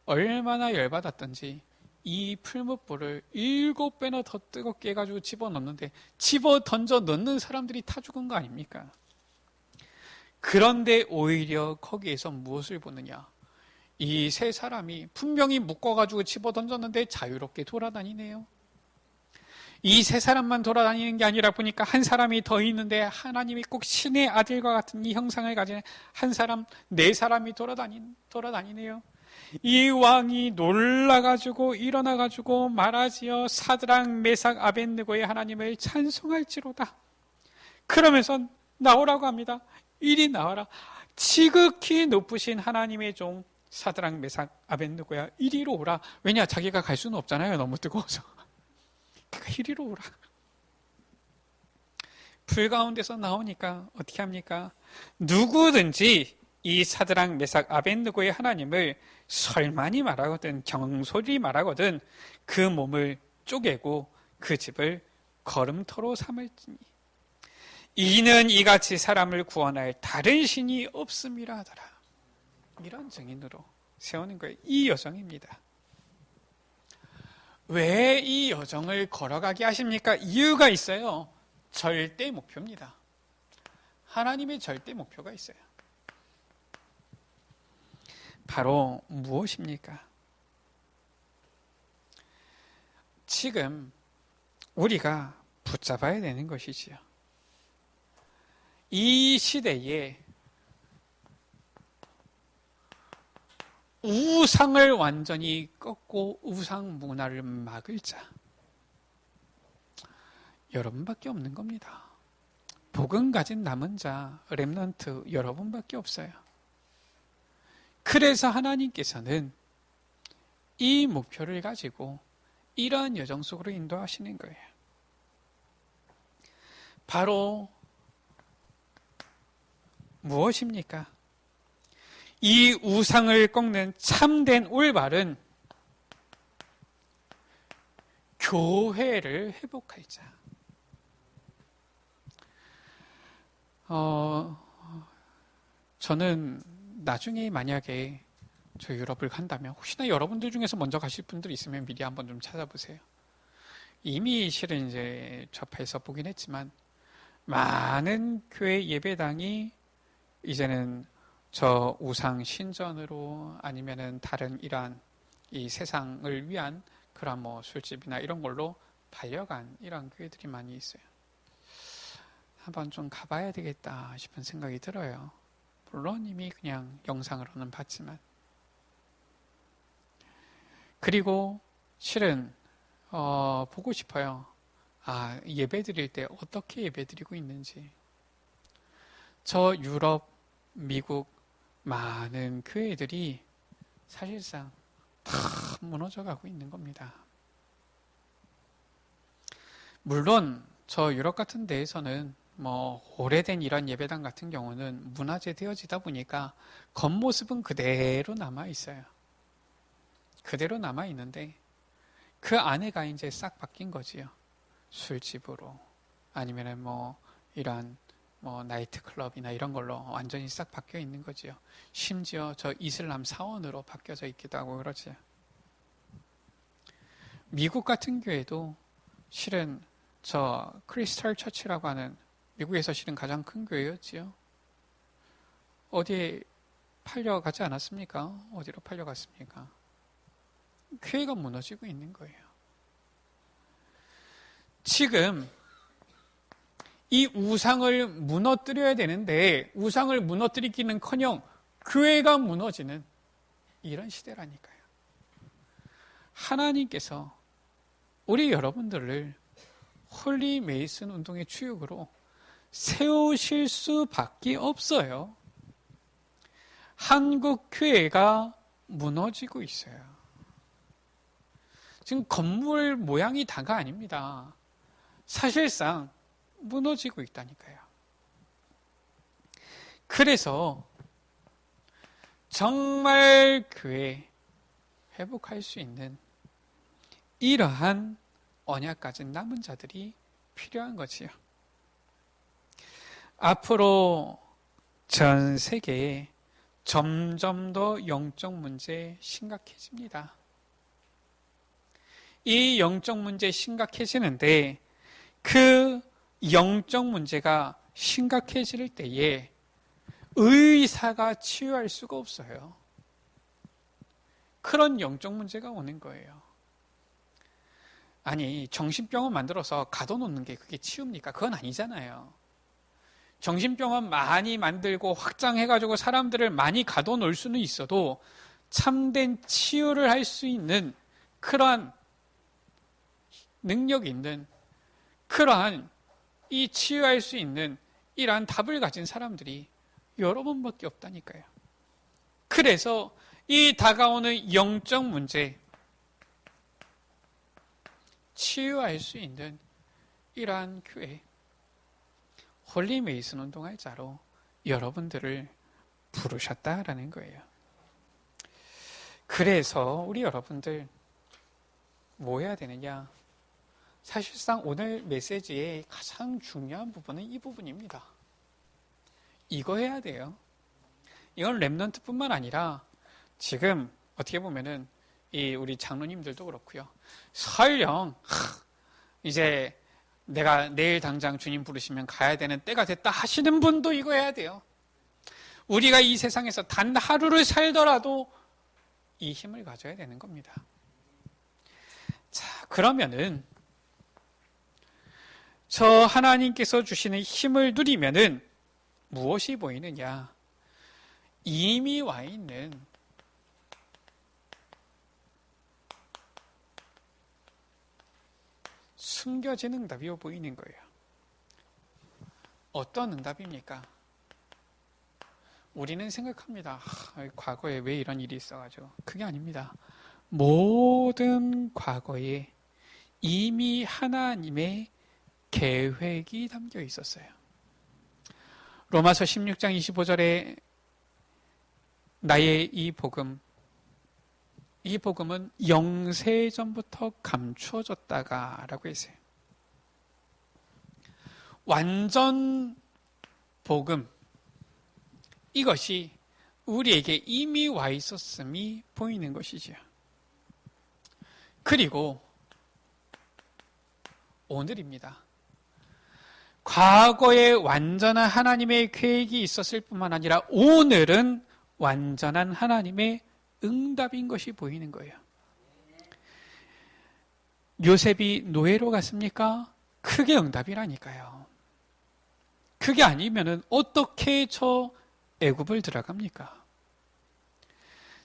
얼마나 열받았던지 이 풀무불을 7배나 더 뜨겁게 해가지고 집어넣는데 집어 던져 넣는 사람들이 타 죽은 거 아닙니까? 그런데 오히려 거기에서 무엇을 보느냐? 이 세 사람이 분명히 묶어가지고 집어 던졌는데 자유롭게 돌아다니네요. 이 세 사람만 돌아다니는 게 아니라 보니까 한 사람이 더 있는데 하나님이 꼭 신의 아들과 같은 이 형상을 가진 한 사람, 네 사람이 돌아다니네요. 이 왕이 놀라가지고 일어나가지고 말하지요. 사드락 메삭 아벳느고의 하나님을 찬송할지로다. 그러면서 나오라고 합니다. 이리 나와라. 지극히 높으신 하나님의 종 사드락 메삭 아벳느고야 이리로 오라. 왜냐? 자기가 갈 수는 없잖아요. 너무 뜨거워서. 그러니까 이리로 오라. 불 가운데서 나오니까 어떻게 합니까? 누구든지 이 사드락 메삭 아벳느고의 하나님을 설만히 말하거든 경솔히 말하거든 그 몸을 쪼개고 그 집을 걸음터로 삼을지니 이는 이같이 사람을 구원할 다른 신이 없음이라 하더라. 이런 증인으로 세우는 거예요. 이 여정입니다. 왜 이 여정을 걸어가게 하십니까? 이유가 있어요. 절대 목표입니다. 하나님의 절대 목표가 있어요. 바로 무엇입니까? 지금 우리가 붙잡아야 되는 것이지요. 이 시대에 우상을 완전히 꺾고 우상 문화를 막을 자, 여러분밖에 없는 겁니다. 복음 가진 남은 자, 렘넌트 여러분밖에 없어요. 그래서 하나님께서는 이 목표를 가지고 이러한 여정 속으로 인도하시는 거예요. 바로 무엇입니까? 이 우상을 꺾는 참된 올바른 교회를 회복할 자. 저는 나중에 만약에 저 유럽을 간다면 혹시나 여러분들 중에서 먼저 가실 분들 있으면 미리 한번 좀 찾아보세요. 이미 실은 이제 접해서 보긴 했지만 많은 교회 예배당이 이제는 저 우상 신전으로 아니면은 다른 이러한 이 세상을 위한 그런 뭐 술집이나 이런 걸로 발려간 이런 교회들이 많이 있어요. 한번 좀 가봐야 되겠다 싶은 생각이 들어요. 물론 이미 그냥 영상으로는 봤지만. 그리고 실은 보고 싶어요. 예배 드릴 때 어떻게 예배 드리고 있는지. 저 유럽, 미국 많은 교회들이 사실상 다 무너져 가고 있는 겁니다. 물론 저 유럽 같은 데에서는 뭐 오래된 이런 예배당 같은 경우는 문화재 되어지다 보니까 겉모습은 그대로 남아 있어요. 그대로 남아 있는데 그 안에가 이제 싹 바뀐 거지요. 술집으로 아니면은 뭐 이런 뭐 나이트클럽이나 이런 걸로 완전히 싹 바뀌어 있는 거지요. 심지어 저 이슬람 사원으로 바뀌어져 있기도 하고 그러지요. 미국 같은 교회도 실은 저 크리스탈 처치라고 하는 미국에서 실은 가장 큰 교회였지요. 어디에 팔려가지 않았습니까? 어디로 팔려갔습니까? 교회가 무너지고 있는 거예요. 지금 이 우상을 무너뜨려야 되는데 우상을 무너뜨리기는커녕 교회가 무너지는 이런 시대라니까요. 하나님께서 우리 여러분들을 홀리 메이슨 운동의 주역으로 세우실 수밖에 없어요. 한국 교회가 무너지고 있어요. 지금 건물 모양이 다가 아닙니다. 사실상 무너지고 있다니까요. 그래서 정말 교회 회복할 수 있는 이러한 언약 가진 남은 자들이 필요한 거지요. 앞으로 전 세계에 점점 더 영적 문제 심각해집니다. 이 영적 문제 심각해지는데 그 영적 문제가 심각해질 때에 의사가 치유할 수가 없어요. 그런 영적 문제가 오는 거예요. 아니, 정신병원 만들어서 가둬놓는 게 그게 치유입니까? 그건 아니잖아요. 정신병원 많이 만들고 확장해가지고 사람들을 많이 가둬놓을 수는 있어도 참된 치유를 할 수 있는 그러한 능력이 있는 그러한 이 치유할 수 있는 이러한 답을 가진 사람들이 여러 번밖에 없다니까요. 그래서 이 다가오는 영적 문제 치유할 수 있는 이러한 교회 홀리 메이슨 운동할 자로 여러분들을 부르셨다라는 거예요. 그래서 우리 여러분들 뭐 해야 되느냐? 사실상 오늘 메시지의 가장 중요한 부분은 이 부분입니다. 이거 해야 돼요. 이건 렘넌트뿐만 아니라 지금 어떻게 보면은 우리 장로님들도 그렇고요. 설령 이제 내가 내일 당장 주님 부르시면 가야 되는 때가 됐다 하시는 분도 이거 해야 돼요. 우리가 이 세상에서 단 하루를 살더라도 이 힘을 가져야 되는 겁니다. 자, 그러면은 저 하나님께서 주시는 힘을 누리면은 무엇이 보이느냐? 이미 와 있는 숨겨진 응답이 보이는 거예요. 어떤 응답입니까? 우리는 생각합니다. 과거에 왜 이런 일이 있어가지고. 그게 아닙니다. 모든 과거에 이미 하나님의 계획이 담겨 있었어요. 로마서 16장 25절에 나의 이 복음은 영세전부터 감추어졌다가 라고 했어요. 완전 복음, 이것이 우리에게 이미 와 있었음이 보이는 것이지요. 그리고 오늘입니다. 과거에 완전한 하나님의 계획이 있었을 뿐만 아니라 오늘은 완전한 하나님의 응답인 것이 보이는 거예요. 요셉이 노예로 갔습니까? 그게 응답이라니까요. 그게 아니면은 어떻게 저 애굽을 들어갑니까?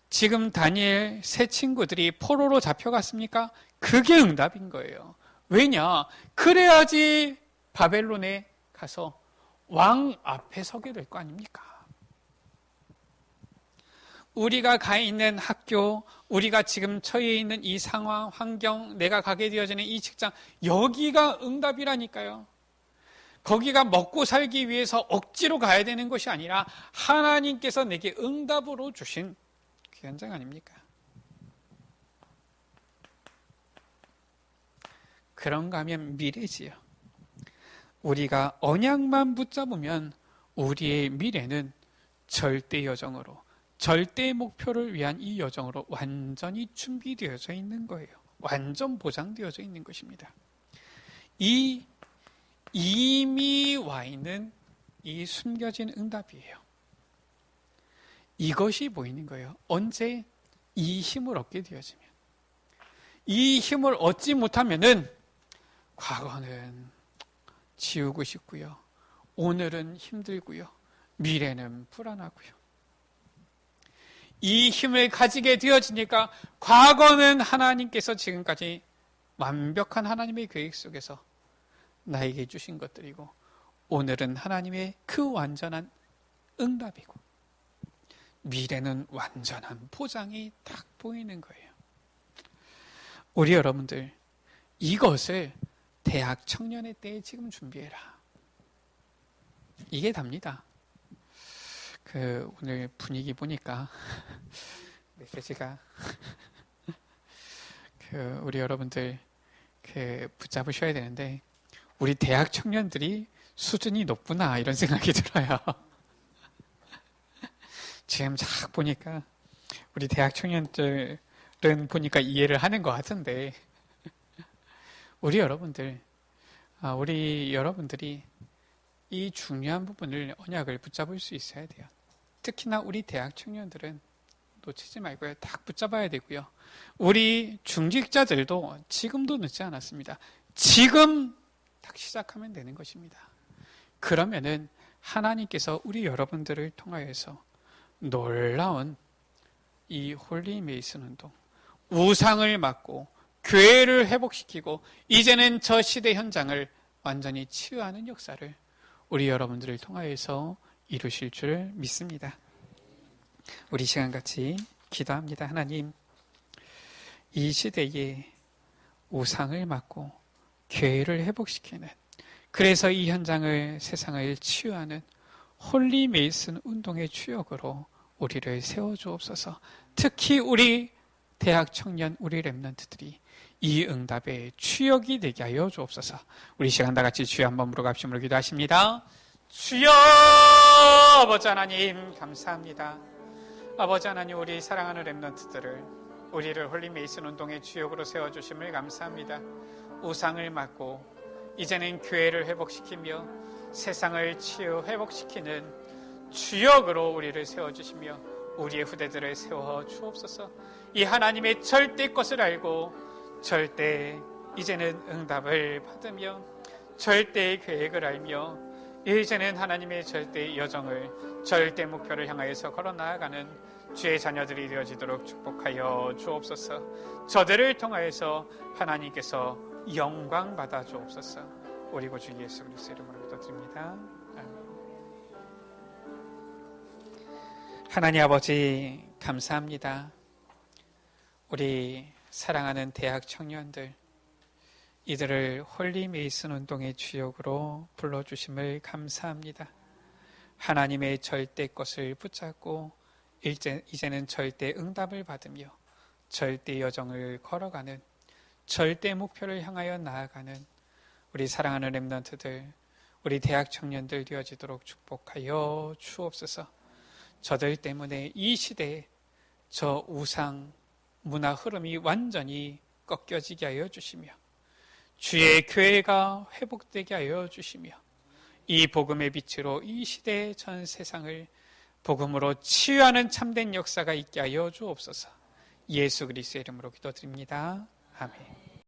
지금 다니엘 세 친구들이 포로로 잡혀갔습니까? 그게 응답인 거예요. 왜냐? 그래야지 바벨론에 가서 왕 앞에 서게 될 거 아닙니까? 우리가 가 있는 학교, 우리가 지금 처해 있는 이 상황, 환경, 내가 가게 되어지는 이 직장, 여기가 응답이라니까요. 거기가 먹고 살기 위해서 억지로 가야 되는 것이 아니라 하나님께서 내게 응답으로 주신 그 현장 아닙니까? 그런가 하면 미래지요. 우리가 언약만 붙잡으면 우리의 미래는 절대 여정으로, 절대 목표를 위한 이 여정으로 완전히 준비되어져 있는 거예요. 완전 보장되어져 있는 것입니다. 이미 와 있는 이 숨겨진 응답이에요. 이것이 보이는 거예요. 언제? 이 힘을 얻게 되어지면. 이 힘을 얻지 못하면은 과거는 지우고 싶고요. 오늘은 힘들고요. 미래는 불안하고요. 이 힘을 가지게 되어지니까 과거는 하나님께서 지금까지 완벽한 하나님의 계획 속에서 나에게 주신 것들이고 오늘은 하나님의 그 완전한 응답이고 미래는 완전한 보장이 딱 보이는 거예요. 우리 여러분들 이것을 대학 청년의 때에 지금 준비해라. 이게 답니다. 오늘 분위기 보니까 메시지가 우리 여러분들 붙잡으셔야 되는데 우리 대학 청년들이 수준이 높구나 이런 생각이 들어요. 지금 쫙 보니까 우리 대학 청년들은 보니까 이해를 하는 것 같은데 우리 여러분들이 이 중요한 부분을 언약을 붙잡을 수 있어야 돼요. 특히나 우리 대학 청년들은 놓치지 말고요. 딱 붙잡아야 되고요. 우리 중직자들도 지금도 늦지 않았습니다. 지금 딱 시작하면 되는 것입니다. 그러면은 하나님께서 우리 여러분들을 통하여서 놀라운 이 홀리 메이슨 운동, 우상을 막고 교회를 회복시키고 이제는 저 시대 현장을 완전히 치유하는 역사를 우리 여러분들을 통하여서 이루실 줄 믿습니다. 우리 시간 같이 기도합니다. 하나님, 이 시대에 우상을 막고 교회를 회복시키는, 그래서 이 현장을, 세상을 치유하는 홀리 메이슨 운동의 주역으로 우리를 세워주옵소서. 특히 우리 대학 청년, 우리 렘넌트들이 이 응답의 주역이 되게 하여 주옵소서. 우리 시간 다 같이 주여 한번 물어갑심으로 기도하십니다. 주여! 아버지 하나님 감사합니다. 아버지 하나님, 우리 사랑하는 렘넌트들을 우리를 홀리 메이슨 운동의 주역으로 세워주심을 감사합니다. 우상을 막고 이제는 교회를 회복시키며 세상을 치유 회복시키는 주역으로 우리를 세워주시며 우리의 후대들을 세워 주옵소서. 이 하나님의 절대 것을 알고 절대 이제는 응답을 받으며 절대의 계획을 알며 이제는 하나님의 절대 여정을 절대 목표를 향하여서 걸어 나아가는 주의 자녀들이 되어지도록 축복하여 주옵소서. 저들을 통하여서 하나님께서 영광 받아 주옵소서. 우리 구주 예수 그리스도의 이름으로 기도드립니다. 아멘. 하나님 아버지 감사합니다. 우리 사랑하는 대학 청년들, 이들을 홀리 메이슨 운동의 주역으로 불러주심을 감사합니다. 하나님의 절대 것을 붙잡고 이제는 절대 응답을 받으며 절대 여정을 걸어가는 절대 목표를 향하여 나아가는 우리 사랑하는 렘넌트들, 우리 대학 청년들 되어지도록 축복하여 주옵소서. 저들 때문에 이 시대에 저 우상 문화 흐름이 완전히 꺾여지게 하여 주시며 주의 교회가 회복되게 하여 주시며 이 복음의 빛으로 이 시대의 전 세상을 복음으로 치유하는 참된 역사가 있게 하여 주옵소서. 예수 그리스도의 이름으로 기도드립니다. 아멘.